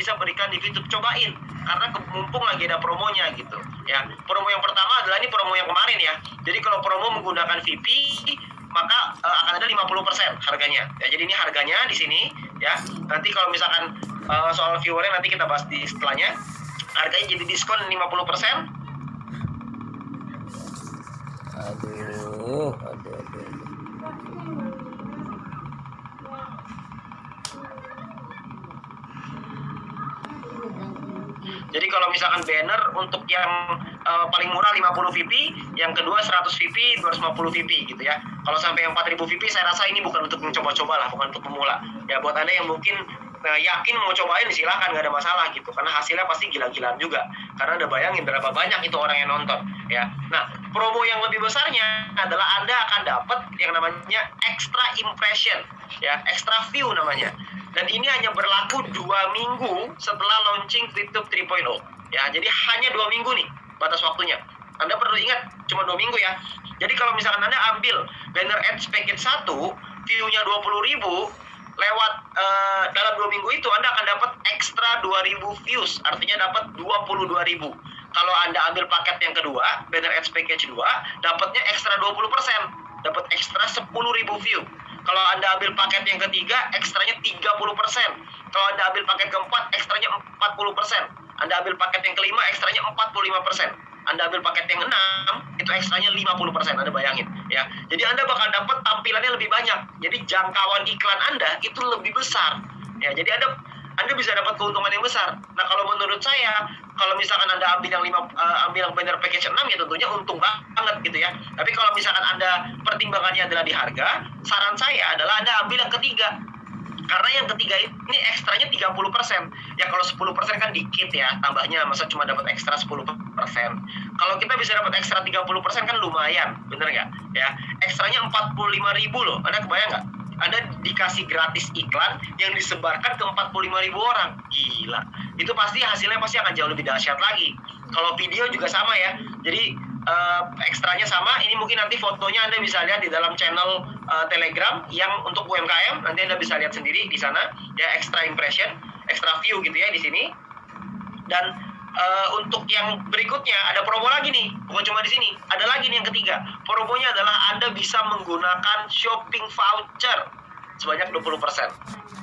bisa berikan di YouTube, cobain karena mumpung lagi ada promonya gitu ya. Promo yang pertama adalah ini promo yang kemarin ya. Jadi kalau promo menggunakan VP maka akan ada 50% harganya ya. Jadi ini harganya di sini ya. Nanti kalau misalkan soal viewernya nanti kita bahas di setelahnya. Harganya jadi diskon 50%. Aduh. Jadi kalau misalkan banner untuk yang paling murah 50 VP, yang kedua 100 VP, 250 VP gitu ya. Kalau sampai yang 4000 VP saya rasa ini bukan untuk mencoba-coba lah, bukan untuk pemula. Ya buat Anda yang mungkin yakin mau cobain silahkan, nggak ada masalah gitu. Karena hasilnya pasti gila-gilaan juga. Karena udah bayangin berapa banyak itu orang yang nonton ya. Nah, promo yang lebih besarnya adalah Anda akan dapat yang namanya extra impression ya, extra view namanya. Dan ini hanya berlaku 2 minggu setelah launching YouTube 3.0 ya. Jadi hanya 2 minggu nih batas waktunya. Anda perlu ingat cuma 2 minggu ya. Jadi kalau misalkan Anda ambil banner ads package 1, view-nya 20.000, lewat dalam 2 minggu itu Anda akan dapat ekstra 2.000 views, artinya dapat 22.000. Kalau Anda ambil paket yang kedua, banner ads package 2, dapatnya ekstra 20%, dapat ekstra 10.000 view. Kalau Anda ambil paket yang ketiga, ekstranya 30%. Kalau Anda ambil paket keempat, ekstranya 40%. Anda ambil paket yang kelima, ekstranya 45%. Anda ambil paket yang 6, itu ekstranya 50%. Anda bayangin ya. Jadi Anda bakal dapat tampilannya lebih banyak. Jadi jangkauan iklan Anda itu lebih besar. Ya, jadi Anda bisa dapat keuntungan yang besar. Nah, kalau menurut saya, kalau misalkan Anda ambil yang ambil yang banner package 6 ya tentunya untung banget gitu ya. Tapi kalau misalkan Anda pertimbangannya adalah di harga, saran saya adalah Anda ambil yang ketiga. Karena yang ketiga ini ekstranya 30%. Ya kalau 10% kan dikit ya, tambahnya masa cuma dapat ekstra 10%. Kalau kita bisa dapat ekstra 30% kan lumayan, bener nggak? Ya, ekstranya 45.000 loh. Anda kebayang nggak? Anda dikasih gratis iklan yang disebarkan ke 45.000 orang. Gila. Itu pasti hasilnya pasti akan jauh lebih dahsyat lagi. Kalau video juga sama ya. Jadi ekstranya sama. Ini mungkin nanti fotonya Anda bisa lihat di dalam channel Telegram yang untuk UMKM. Nanti Anda bisa lihat sendiri di sana. Ya, extra impression, extra view gitu ya di sini. Dan untuk yang berikutnya ada promo lagi nih, bukan cuma di sini, ada lagi nih yang ketiga. Promonya adalah Anda bisa menggunakan shopping voucher sebanyak 20%.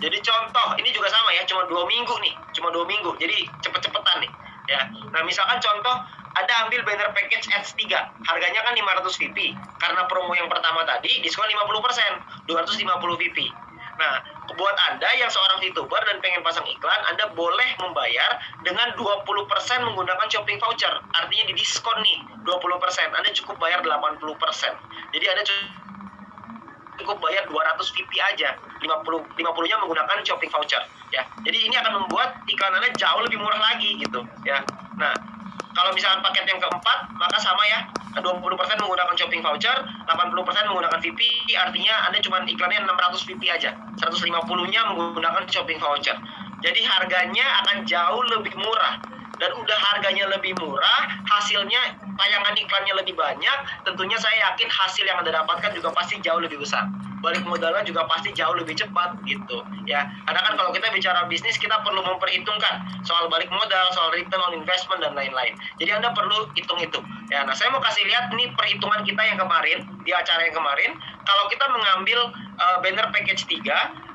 Jadi contoh, ini juga sama ya, cuma 2 minggu nih, cuma 2 minggu. Jadi cepet-cepetan nih ya. Nah, misalkan contoh Anda ambil banner package ads 3, harganya kan 500 VP. Karena promo yang pertama tadi diskon 50%, 250 VP. Nah, buat Anda yang seorang VTuber dan pengen pasang iklan, Anda boleh membayar dengan 20% menggunakan shopping voucher. Artinya di diskon nih, 20%. Anda cukup bayar 80%. Jadi Anda cukup bayar 200 VP aja. 50-nya menggunakan shopping voucher ya. Jadi ini akan membuat iklan Anda jauh lebih murah lagi gitu ya. Nah, kalau misalkan paket yang keempat, maka sama ya, 20% menggunakan shopping voucher, 80% menggunakan VP, artinya Anda cuma iklannya 600 VP aja, 150-nya menggunakan shopping voucher. Jadi harganya akan jauh lebih murah. Dan udah harganya lebih murah, hasilnya tayangan iklannya lebih banyak, tentunya saya yakin hasil yang Anda dapatkan juga pasti jauh lebih besar. Balik modalnya juga pasti jauh lebih cepat gitu ya. Karena kan kalau kita bicara bisnis, kita perlu memperhitungkan soal balik modal, soal return on investment dan lain-lain. Jadi Anda perlu hitung-hitung ya. Nah, saya mau kasih lihat nih perhitungan kita yang kemarin di acara yang kemarin. Kalau kita mengambil banner package 3,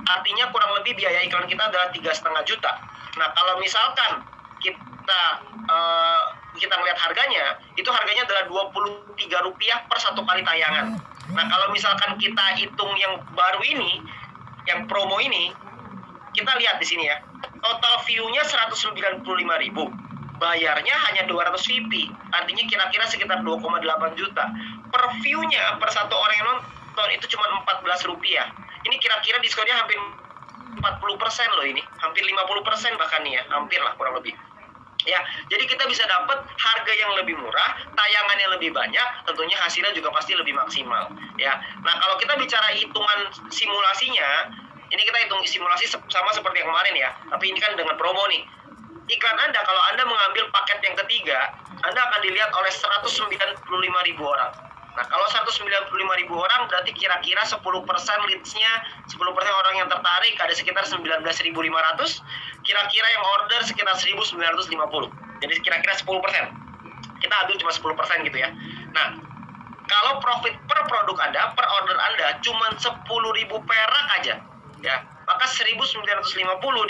artinya kurang lebih biaya iklan kita adalah 3,5 juta. Nah, kalau misalkan kita melihat harganya, itu harganya adalah Rp23 per 1 kali tayangan. Nah, kalau misalkan kita hitung yang baru ini, yang promo ini, kita lihat di sini ya. Total view-nya 195.000. Bayarnya hanya 200 VP. Artinya kira-kira sekitar 2,8 juta. Per view-nya, per satu orang yang nonton itu cuma Rp14. Ini kira-kira diskonnya hampir 40% loh ini. Hampir 50% bahkan nih ya. Hampir lah kurang lebih. Ya, jadi kita bisa dapat harga yang lebih murah, tayangan yang lebih banyak, tentunya hasilnya juga pasti lebih maksimal. Ya, nah kalau kita bicara hitungan simulasinya, ini kita hitung simulasi sama seperti yang kemarin ya, tapi ini kan dengan promo nih. Iklan Anda kalau Anda mengambil paket yang ketiga, Anda akan dilihat oleh 195.000 orang. Nah, kalau 195.000 orang berarti kira-kira 10% leads-nya, 10% orang yang tertarik ada sekitar 19.500, kira-kira yang order sekitar 1.950. Jadi kira-kira 10%. Kita ambil cuma 10% gitu ya. Nah, kalau profit per produk Anda, per order Anda cuma 10.000 perak aja, ya. Maka 1.950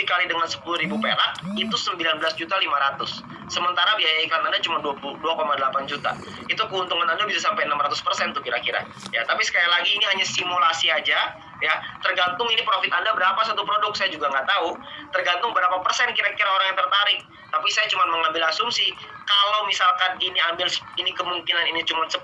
dikali dengan 10.000 perak itu 19.500.000. Sementara biaya iklan Anda cuma 22,8 juta. Itu keuntungan Anda bisa sampai 600% tuh kira-kira. Ya, tapi sekali lagi ini hanya simulasi aja, ya. Tergantung ini profit Anda berapa satu produk, saya juga nggak tahu. Tergantung berapa persen kira-kira orang yang tertarik. Tapi saya cuma mengambil asumsi kalau misalkan ini kemungkinan ini cuma 10%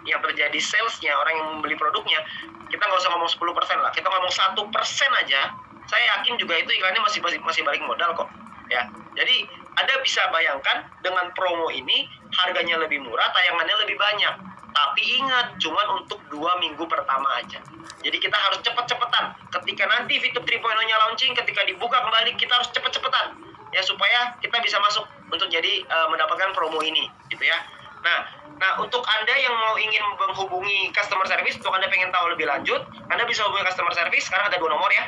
yang terjadi salesnya orang yang membeli produknya, kita nggak usah ngomong 10% lah, kita ngomong 1% aja, saya yakin juga itu iklannya masih balik modal kok, ya. Jadi Anda bisa bayangkan dengan promo ini harganya lebih murah, tayangannya lebih banyak. Tapi ingat, cuma untuk 2 minggu pertama aja. Jadi kita harus cepet-cepetan. Ketika nanti VTube 3.0-nya launching, ketika dibuka kembali, kita harus cepet-cepetan. Ya, supaya kita bisa masuk untuk jadi mendapatkan promo ini, gitu ya. Nah, untuk Anda yang mau ingin menghubungi customer service, untuk Anda pengen tahu lebih lanjut, Anda bisa hubungi customer service. Sekarang ada 2 nomor ya.